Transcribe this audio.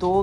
2